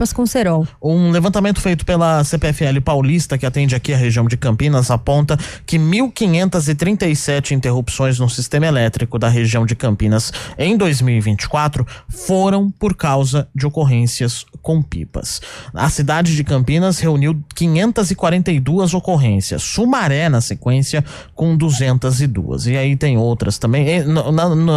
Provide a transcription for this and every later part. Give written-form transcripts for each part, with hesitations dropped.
com cerol. Um levantamento feito pela CPFL Paulista, que atende aqui a região de Campinas, aponta que 1.537 interrupções no sistema elétrico da região de Campinas em 2024 foram por causa de ocorrências com pipas. A cidade de Campinas reuniu 542 ocorrências, Sumaré na sequência com 202, e aí tem outras também.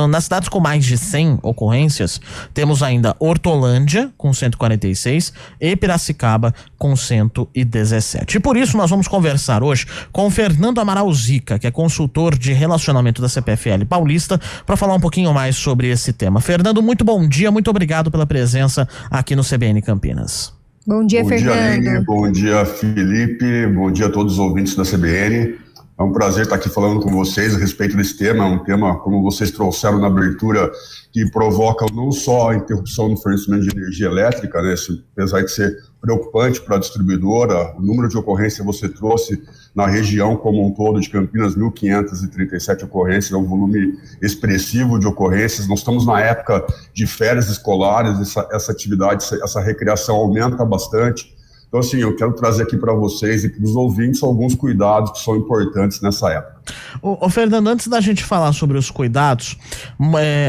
Nas cidades com mais de 100 ocorrências, temos ainda Hortolândia com 146 e Piracicaba com 117. E por isso nós vamos conversar hoje com o Fernando Amaral Zica, que é consultor de relacionamento da CPFL Paulista, para falar um pouquinho mais sobre esse tema. Fernando, muito bom dia, muito obrigado pela presença aqui no CBN Campinas. Bom dia, Fernando. Bom dia, Aline. Bom dia, Felipe. Bom dia a todos os ouvintes da CBN. É um prazer estar aqui falando com vocês a respeito desse tema. É um tema, como vocês trouxeram na abertura, que provoca não só a interrupção no fornecimento de energia elétrica, né? Apesar de ser preocupante para a distribuidora, o número de ocorrências você trouxe na região como um todo de Campinas, 1.537 ocorrências, é um volume expressivo de ocorrências. Nós estamos na época de férias escolares, essa atividade, essa recreação aumenta bastante. Então, assim, eu quero trazer aqui para vocês e para os ouvintes alguns cuidados que são importantes nessa época. Ô Fernando, antes da gente falar sobre os cuidados,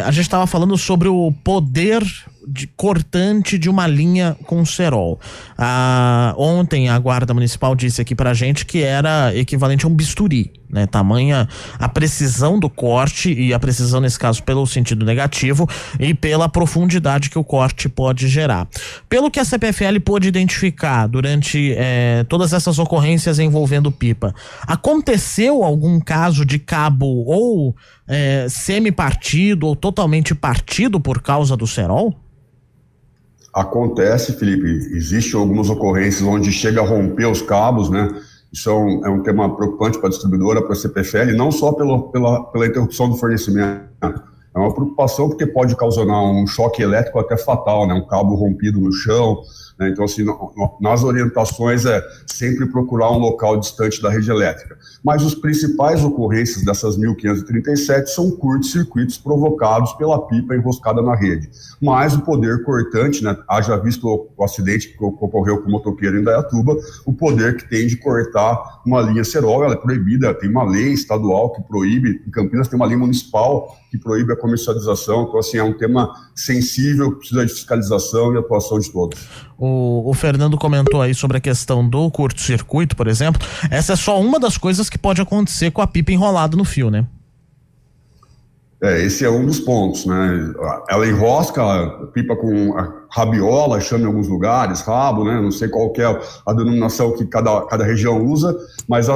a gente estava falando sobre o poder cortante de uma linha com cerol. Ontem a Guarda Municipal disse aqui pra gente que era equivalente a um bisturi, né? Tamanha a precisão do corte, e a precisão nesse caso pelo sentido negativo e pela profundidade que o corte pode gerar. Pelo que a CPFL pôde identificar durante todas essas ocorrências envolvendo pipa, aconteceu algum caso de cabo ou semi-partido ou totalmente partido por causa do cerol? Acontece, Felipe, existem algumas ocorrências onde chega a romper os cabos, né? Isso é um tema preocupante para a distribuidora, para a CPFL, não só pela interrupção do fornecimento. É uma preocupação porque pode ocasionar um choque elétrico até fatal, né? Um cabo rompido no chão, né? Então, assim, nas orientações é sempre procurar um local distante da rede elétrica. Mas os principais ocorrências dessas 1.537 são curtos-circuitos provocados pela pipa enroscada na rede. Mas o poder cortante, né? Haja visto o acidente que ocorreu com o motoqueiro em Indaiatuba, o poder que tem de cortar uma linha cerol, ela é proibida, tem uma lei estadual que proíbe, em Campinas tem uma lei municipal que proíbe a comercialização. Então, assim, é um tema sensível, precisa de fiscalização e atuação de todos. O Fernando comentou aí sobre a questão do curto-circuito, por exemplo. Essa é só uma das coisas que pode acontecer com a pipa enrolada no fio, né? Esse é um dos pontos, né? Ela enrosca a pipa com a rabiola, chama em alguns lugares, rabo, né? Não sei qual que é a denominação que cada região usa, mas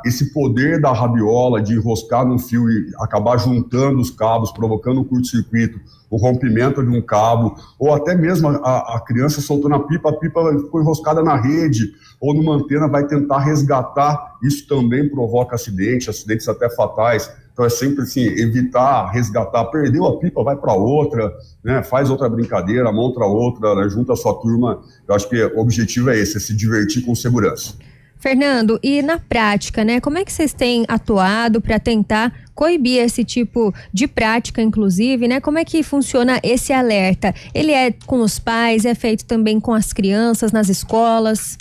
esse poder da rabiola de enroscar no fio e acabar juntando os cabos, provocando um curto-circuito, o rompimento de um cabo, ou até mesmo a criança soltando a pipa ficou enroscada na rede ou numa antena, vai tentar resgatar, isso também provoca acidentes até fatais. Então é sempre assim, evitar, resgatar, perdeu a pipa, vai para outra, né? Faz outra brincadeira, monta outra, né? Junta a sua turma. Eu acho que o objetivo é esse, é se divertir com segurança. Fernando, e na prática, né? Como é que vocês têm atuado para tentar coibir esse tipo de prática, inclusive, né? Como é que funciona esse alerta? Ele é com os pais, é feito também com as crianças nas escolas?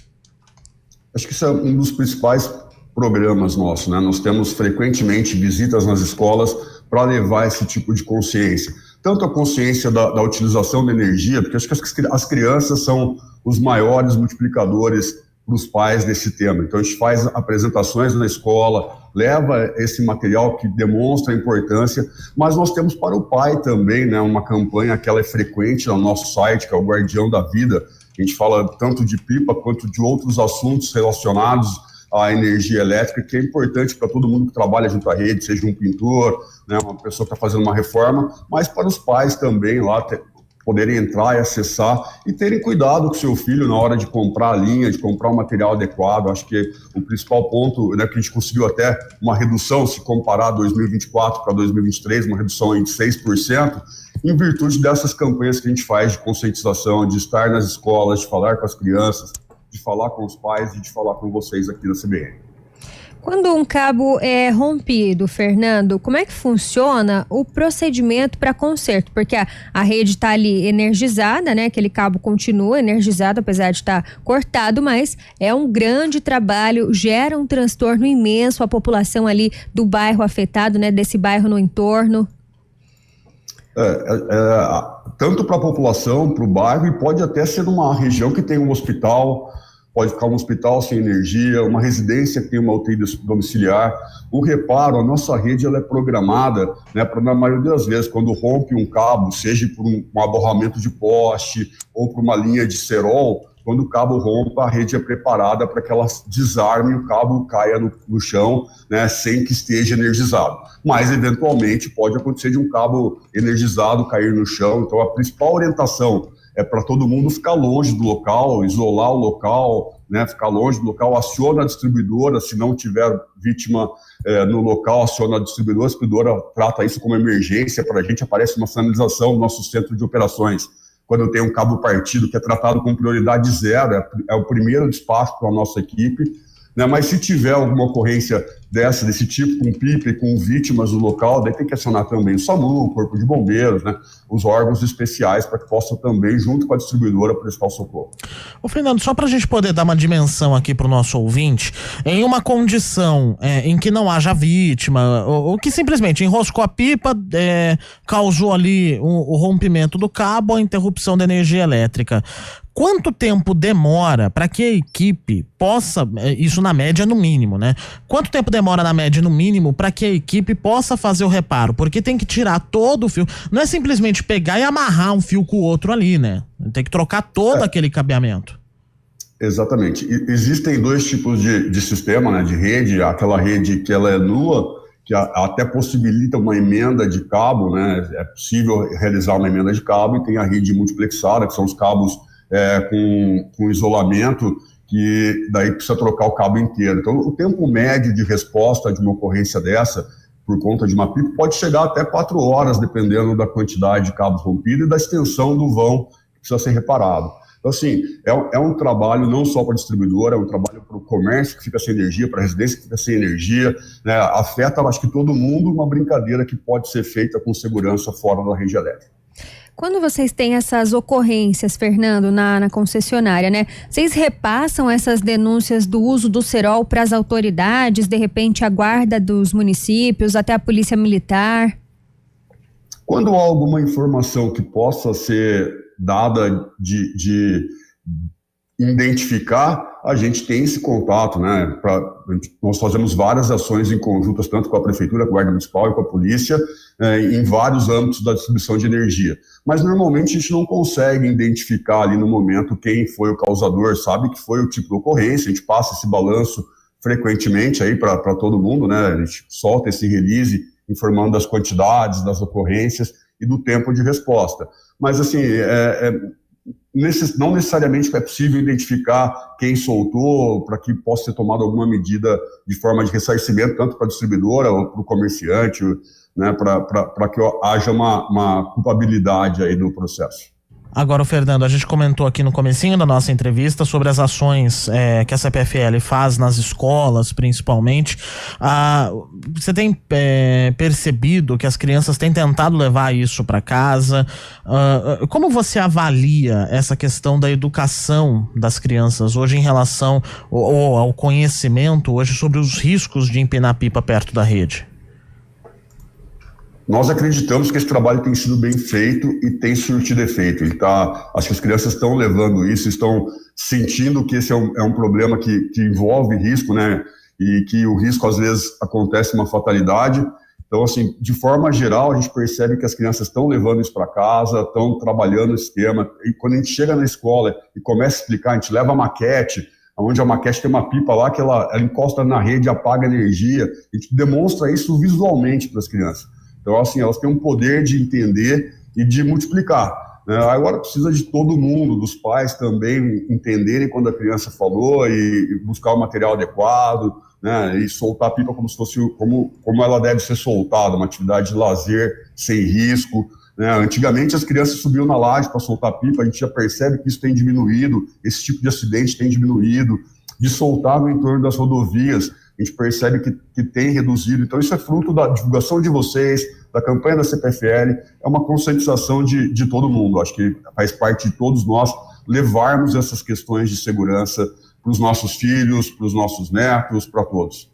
Acho que isso é um dos principais programas nossos, né? Nós temos frequentemente visitas nas escolas para levar esse tipo de consciência. Tanto a consciência da utilização da energia, porque acho que as crianças são os maiores multiplicadores para os pais desse tema. Então a gente faz apresentações na escola, leva esse material que demonstra a importância, mas nós temos para o pai também, né, uma campanha que ela é frequente no nosso site, que é o Guardião da Vida. A gente fala tanto de pipa quanto de outros assuntos relacionados à energia elétrica, que é importante para todo mundo que trabalha junto à rede, seja um pintor, né, uma pessoa que está fazendo uma reforma, mas para os pais também lá poderem entrar e acessar e terem cuidado com o seu filho na hora de comprar a linha, de comprar o material adequado. Acho que o principal ponto, né, que a gente conseguiu até uma redução, se comparar 2024 para 2023, uma redução de 6%, em virtude dessas campanhas que a gente faz de conscientização, de estar nas escolas, de falar com as crianças, de falar com os pais e de falar com vocês aqui na CBN. Quando um cabo é rompido, Fernando, como é que funciona o procedimento para conserto? Porque a rede está ali energizada, né? Aquele cabo continua energizado, apesar de estar cortado, mas é um grande trabalho, gera um transtorno imenso à população ali do bairro afetado, né? Desse bairro no entorno. Tanto para a população, para o bairro, e pode até ser uma região que tem um hospital. Pode ficar um hospital sem energia, uma residência que tem uma UTI domiciliar. O reparo, a nossa rede ela é programada, né, para na maioria das vezes, quando rompe um cabo, seja por um aborramento de poste ou por uma linha de cerol, quando o cabo rompa, a rede é preparada para que ela desarme e o cabo caia no chão, né, sem que esteja energizado. Mas, eventualmente, pode acontecer de um cabo energizado cair no chão. Então, a principal orientação é para todo mundo ficar longe do local, isolar o local, né, ficar longe do local, aciona a distribuidora, se não tiver vítima no local, aciona a distribuidora trata isso como emergência, para a gente aparece uma sinalização no nosso centro de operações. Quando tem um cabo partido que é tratado com prioridade 0, é o primeiro despacho para a nossa equipe, né, mas se tiver alguma ocorrência desse tipo, com pipa e com vítimas no local, daí tem que acionar também o SAMU, o Corpo de Bombeiros, né, os órgãos especiais para que possam também, junto com a distribuidora, prestar o socorro. Ô Fernando, só para a gente poder dar uma dimensão aqui para o nosso ouvinte, em uma condição em que não haja vítima, ou que simplesmente enroscou a pipa, causou ali o rompimento do cabo, a interrupção da energia elétrica, quanto tempo demora para que a equipe possa, isso na média no mínimo, né? Quanto tempo demora na média no mínimo para que a equipe possa fazer o reparo? Porque tem que tirar todo o fio, não é simplesmente pegar e amarrar um fio com o outro ali, né? Tem que trocar todo aquele cabeamento. Exatamente. Existem dois tipos de sistema, né, de rede, aquela rede que ela é nua, que até possibilita uma emenda de cabo, né? É possível realizar uma emenda de cabo, e tem a rede multiplexada, que são os cabos com isolamento, que daí precisa trocar o cabo inteiro. Então, o tempo médio de resposta de uma ocorrência dessa, por conta de uma pipa, pode chegar até 4 horas, dependendo da quantidade de cabos rompidos e da extensão do vão que precisa ser reparado. Então, assim, é um trabalho não só para a distribuidora, é um trabalho para o comércio que fica sem energia, para a residência que fica sem energia, né? Afeta, acho que todo mundo, uma brincadeira que pode ser feita com segurança fora da rede elétrica. Quando vocês têm essas ocorrências, Fernando, na concessionária, né? Vocês repassam essas denúncias do uso do cerol para as autoridades, de repente a guarda dos municípios, até a polícia militar? Quando há alguma informação que possa ser dada de identificar, a gente tem esse contato, né? Nós fazemos várias ações em conjuntas, tanto com a Prefeitura, com a Guarda Municipal e com a Polícia, em vários âmbitos da distribuição de energia. Mas, normalmente, a gente não consegue identificar ali no momento quem foi o causador, sabe que foi o tipo de ocorrência, a gente passa esse balanço frequentemente aí para todo mundo, né? A gente solta esse release informando das quantidades, das ocorrências e do tempo de resposta. Mas, assim, não necessariamente é possível identificar quem soltou para que possa ser tomada alguma medida de forma de ressarcimento, tanto para a distribuidora ou para o comerciante, né, para que haja uma culpabilidade aí do processo. Agora, Fernando, a gente comentou aqui no comecinho da nossa entrevista sobre as ações que a CPFL faz nas escolas, principalmente. Você tem percebido que as crianças têm tentado levar isso para casa? Como você avalia essa questão da educação das crianças hoje em relação ao conhecimento hoje sobre os riscos de empinar pipa perto da rede? Nós acreditamos que esse trabalho tem sido bem feito e tem surtido efeito. Acho que as crianças estão levando isso, estão sentindo que esse é um problema que envolve risco, né? E que o risco, às vezes, acontece uma fatalidade. Então, assim, de forma geral, a gente percebe que as crianças estão levando isso para casa, estão trabalhando esse tema. E quando a gente chega na escola e começa a explicar, a gente leva a maquete, onde a maquete tem uma pipa lá que ela encosta na rede, apaga a energia. A gente demonstra isso visualmente para as crianças. Então, assim, elas têm um poder de entender e de multiplicar, né? Agora precisa de todo mundo, dos pais também entenderem quando a criança falou e buscar o material adequado, né? E soltar a pipa como se fosse como ela deve ser soltada, uma atividade de lazer sem risco, né? Antigamente as crianças subiam na laje para soltar a pipa, a gente já percebe que isso tem diminuído, esse tipo de acidente tem diminuído, de soltar no entorno das rodovias, a gente percebe que tem reduzido. Então, isso é fruto da divulgação de vocês, da campanha da CPFL, é uma conscientização de todo mundo. Acho que faz parte de todos nós levarmos essas questões de segurança para os nossos filhos, para os nossos netos, para todos.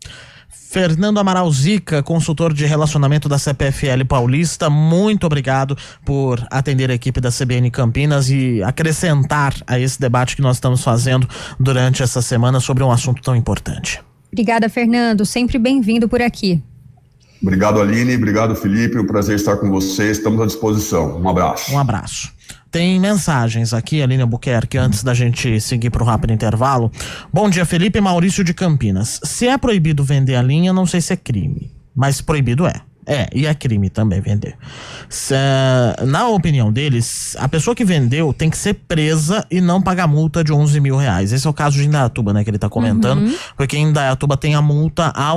Fernando Amaral Zica, consultor de relacionamento da CPFL Paulista, muito obrigado por atender a equipe da CBN Campinas e acrescentar a esse debate que nós estamos fazendo durante essa semana sobre um assunto tão importante. Obrigada, Fernando. Sempre bem-vindo por aqui. Obrigado, Aline. Obrigado, Felipe. Um prazer estar com vocês. Estamos à disposição. Um abraço. Um abraço. Tem mensagens aqui, Aline Albuquerque, antes da gente seguir para o rápido intervalo. Bom dia, Felipe Maurício de Campinas. Se é proibido vender a linha, não sei se é crime, mas proibido é. E é crime também vender. Na opinião deles, a pessoa que vendeu tem que ser presa e não pagar multa de R$11 mil. Esse é o caso de Indaiatuba, né, que ele está comentando, porque em Indaiatuba tem a multa ao